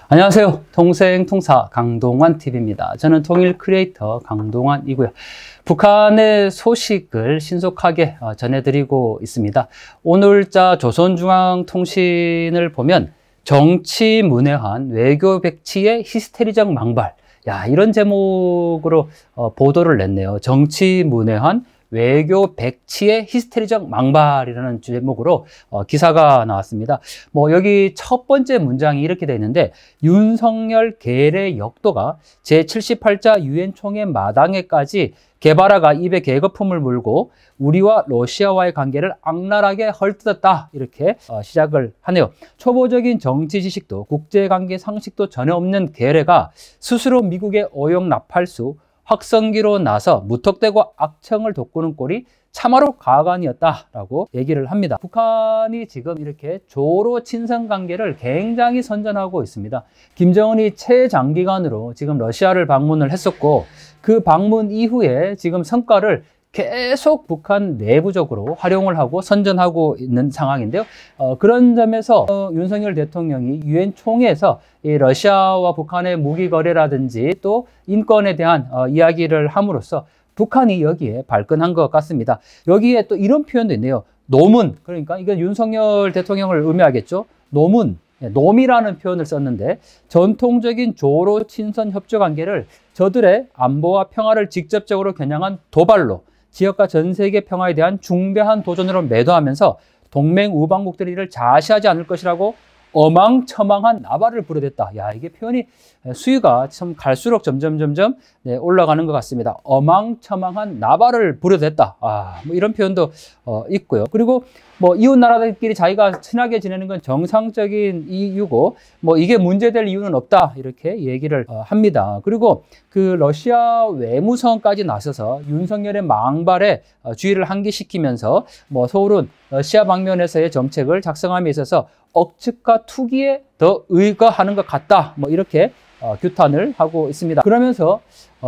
안녕하세요. 통생통사 강동환TV입니다. 저는 통일 크리에이터 강동환이고요. 북한의 소식을 신속하게 전해드리고 있습니다. 오늘자 조선중앙통신을 보면 정치문외한 외교 백치의 히스테리적 망발. 이런 제목으로 보도를 냈네요. 정치문외한 외교 백치의 히스테리적 망발이라는 제목으로 기사가 나왔습니다. 여기 첫 번째 문장이 이렇게 되어 있는데, 윤석열 계례 역도가 제78자 유엔 총회 마당에까지 게바라가 입에 계거품을 물고 우리와 러시아와의 관계를 악랄하게 헐뜯었다, 이렇게 시작을 하네요. 초보적인 정치 지식도 국제관계 상식도 전혀 없는 계례가 스스로 미국의 오용 나팔수 확성기로 나서 무턱대고 악청을 돋구는 꼴이 참으로 가관이었다라고 얘기를 합니다. 북한이 지금 이렇게 조로 친선 관계를 굉장히 선전하고 있습니다. 김정은이 최장기간으로 지금 러시아를 방문을 했었고, 그 방문 이후에 지금 성과를 계속 북한 내부적으로 활용을 하고 선전하고 있는 상황인데요. 그런 점에서 윤석열 대통령이 유엔 총회에서 이 러시아와 북한의 무기 거래라든지 또 인권에 대한 이야기를 함으로써 북한이 여기에 발끈한 것 같습니다. 여기에 또 이런 표현도 있네요. 노문, 그러니까 이건 윤석열 대통령을 의미하겠죠. 노문, 놈이라는 표현을 썼는데, 전통적인 조로 친선 협조 관계를 저들의 안보와 평화를 직접적으로 겨냥한 도발로 지역과 전 세계 평화에 대한 중대한 도전으로 매도하면서 동맹 우방국들이 이를 자시하지 않을 것이라고 어망처망한 나발을 부려댔다. 이게 표현이 수위가 참 갈수록 점점 올라가는 것 같습니다. 어망처망한 나발을 부려댔다. 이런 표현도 있고요. 그리고 이웃 나라들끼리 자기가 친하게 지내는 건 정상적인 이유고 이게 문제될 이유는 없다, 이렇게 얘기를 합니다. 그리고 그 러시아 외무성까지 나서서 윤석열의 망발에 주의를 환기시키면서 서울은 러시아 방면에서의 정책을 작성함에 있어서 억측과 투기에 더 의거하는 것 같다, 이렇게 규탄을 하고 있습니다. 그러면서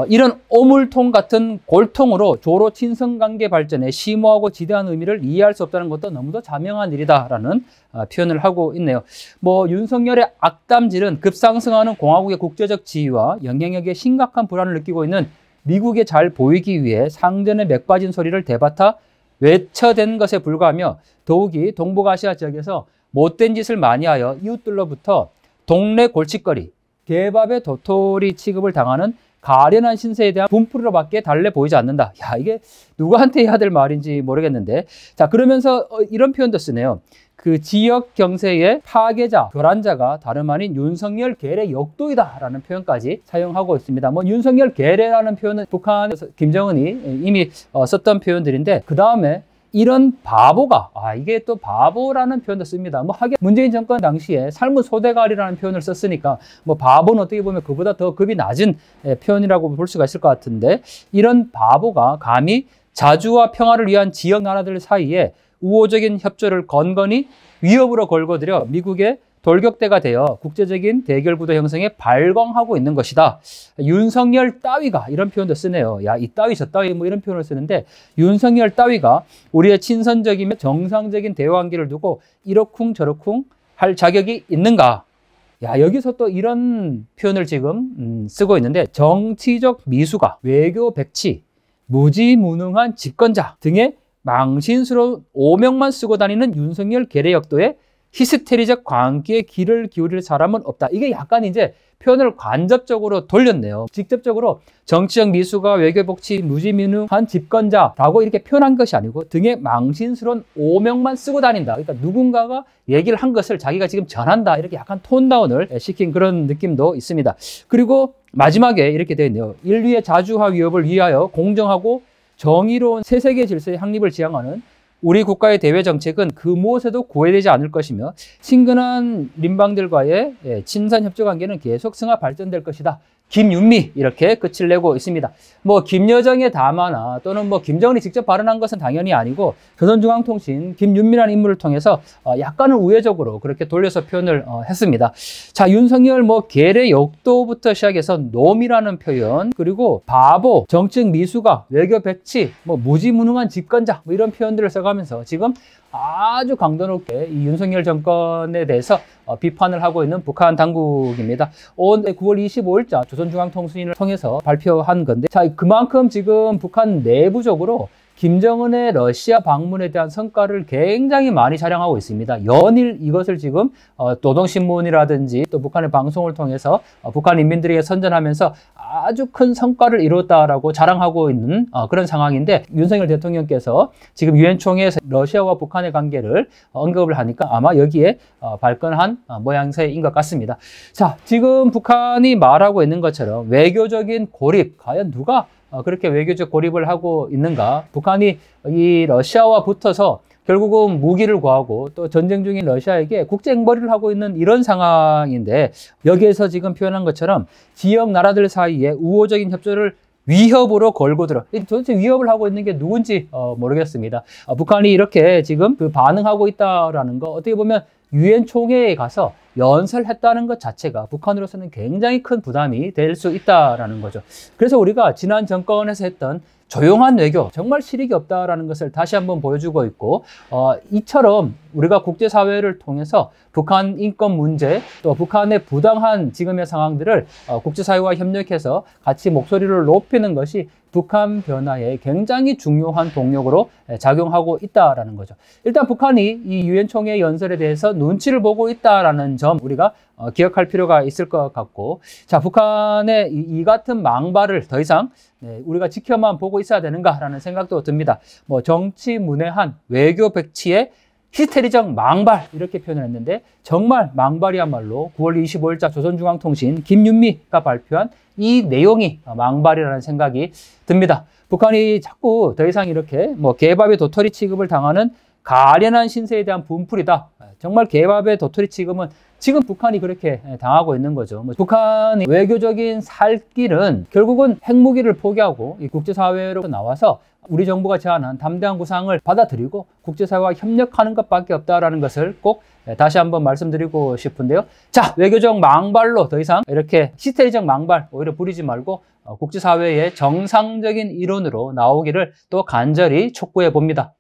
이런 오물통 같은 골통으로 조로 친선관계 발전에 심오하고 지대한 의미를 이해할 수 없다는 것도 너무도 자명한 일이다라는 표현을 하고 있네요. 윤석열의 악담질은 급상승하는 공화국의 국제적 지위와 영향력에 심각한 불안을 느끼고 있는 미국에 잘 보이기 위해 상전의 맥 빠진 소리를 대바타 외쳐댄 것에 불과하며, 더욱이 동북아시아 지역에서 못된 짓을 많이 하여 이웃들로부터 동네 골칫거리, 개밥의 도토리 취급을 당하는 가련한 신세에 대한 분풀이로밖에 달래 보이지 않는다. 이게 누구한테 해야 될 말인지 모르겠는데, 그러면서 이런 표현도 쓰네요. 그 지역 경제의 파괴자, 교란자가 다름 아닌 윤석열 계례 역도이다라는 표현까지 사용하고 있습니다. 윤석열 계례라는 표현은 북한에서 김정은이 이미 썼던 표현들인데, 그 다음에 이런 바보가, 이게 또 바보라는 표현도 씁니다. 하긴 문재인 정권 당시에 삶의 소대가리라는 표현을 썼으니까 바보는 어떻게 보면 그보다 더 급이 낮은 표현이라고 볼 수가 있을 것 같은데, 이런 바보가 감히 자주와 평화를 위한 지역 나라들 사이에 우호적인 협조를 건건히 위협으로 걸고들여 미국의 돌격대가 되어 국제적인 대결 구도 형성에 발광하고 있는 것이다. 윤석열 따위가, 이런 표현도 쓰네요. 이 따위 저 따위 이런 표현을 쓰는데, 윤석열 따위가 우리의 친선적이며 정상적인 대화 관계를 두고 이러쿵 저러쿵 할 자격이 있는가? 여기서 또 이런 표현을 지금 쓰고 있는데, 정치적 미수가, 외교 백치, 무지무능한 집권자 등의 망신스러운 오명만 쓰고 다니는 윤석열 계례 역도에 히스테리적 광기에 귀를 기울일 사람은 없다. 이게 약간 이제 표현을 간접적으로 돌렸네요. 직접적으로 정치적 미수가, 외교복치, 무지무능한 집권자라고 이렇게 표현한 것이 아니고 등에 망신스러운 오명만 쓰고 다닌다. 그러니까 누군가가 얘기를 한 것을 자기가 지금 전한다, 이렇게 약간 톤다운을 시킨 그런 느낌도 있습니다. 그리고 마지막에 이렇게 되어 있네요. 인류의 자주화 위협을 위하여 공정하고 정의로운 세세계 질서의 확립을 지향하는 우리 국가의 대외 정책은 그 무엇에도 구애되지 않을 것이며, 친근한邻邦들과의 친선 협조 관계는 계속 승화 발전될 것이다. 김윤미, 이렇게 끝을 내고 있습니다. 김여정의 담화나 또는 김정은이 직접 발언한 것은 당연히 아니고, 조선중앙통신 김윤미라는 인물을 통해서 약간은 우회적으로 그렇게 돌려서 표현을 했습니다. 윤석열 계례 역도부터 시작해서 놈이라는 표현, 그리고 바보, 정책 미수가, 외교 백치, 무지무능한 집권자, 이런 표현들을 써가면서 지금 아주 강도 높게 이 윤석열 정권에 대해서 비판을 하고 있는 북한 당국입니다. 오늘 9월 25일자 조선중앙통신을 통해서 발표한 건데, 자, 그만큼 지금 북한 내부적으로 김정은의 러시아 방문에 대한 성과를 굉장히 많이 자랑하고 있습니다. 연일 이것을 지금 노동신문이라든지 또 북한의 방송을 통해서 북한 인민들에게 선전하면서 아주 큰 성과를 이뤘다라고 자랑하고 있는 그런 상황인데, 윤석열 대통령께서 지금 유엔 총회에서 러시아와 북한의 관계를 언급을 하니까 아마 여기에 발끈한 모양새인 것 같습니다. 자, 지금 북한이 말하고 있는 것처럼 외교적인 고립, 과연 누가 그렇게 외교적 고립을 하고 있는가? 북한이 이 러시아와 붙어서 결국은 무기를 구하고 또 전쟁 중인 러시아에게 국제행벌이를 하고 있는 이런 상황인데, 여기에서 지금 표현한 것처럼 지역 나라들 사이에 우호적인 협조를 위협으로 걸고 들어. 도대체 위협을 하고 있는 게 누군지 모르겠습니다. 북한이 이렇게 지금 그 반응하고 있다라는 거, 어떻게 보면 유엔 총회에 가서 연설했다는 것 자체가 북한으로서는 굉장히 큰 부담이 될 수 있다라는 거죠. 그래서 우리가 지난 정권에서 했던 조용한 외교, 정말 실익이 없다라는 것을 다시 한번 보여주고 있고, 이처럼 우리가 국제사회를 통해서 북한 인권 문제, 또 북한의 부당한 지금의 상황들을 국제사회와 협력해서 같이 목소리를 높이는 것이 북한 변화에 굉장히 중요한 동력으로 작용하고 있다라는 거죠. 일단 북한이 이 유엔 총회 연설에 대해서 눈치를 보고 있다라는 점 우리가 기억할 필요가 있을 것 같고, 자, 북한의 이 같은 망발을 더 이상 우리가 지켜만 보고 있어야 되는가라는 생각도 듭니다. 뭐 정치문외한 외교 백치의 히스테리적 망발, 이렇게 표현을 했는데, 정말 망발이야말로 9월 25일자 조선중앙통신 김윤미가 발표한 이 내용이 망발이라는 생각이 듭니다. 북한이 자꾸 더 이상 이렇게 뭐 개밥의 도토리 취급을 당하는 가련한 신세에 대한 분풀이다. 정말 개밥의 도토리 취급은 지금 북한이 그렇게 당하고 있는 거죠. 북한이 외교적인 살 길은 결국은 핵무기를 포기하고 이 국제사회로 나와서 우리 정부가 제안한 담대한 구상을 받아들이고 국제사회와 협력하는 것밖에 없다라는 것을 꼭 다시 한번 말씀드리고 싶은데요. 자, 외교적 망발로 더 이상 이렇게 히스테리적 망발 오히려 부리지 말고 국제사회의 정상적인 이론으로 나오기를 또 간절히 촉구해 봅니다.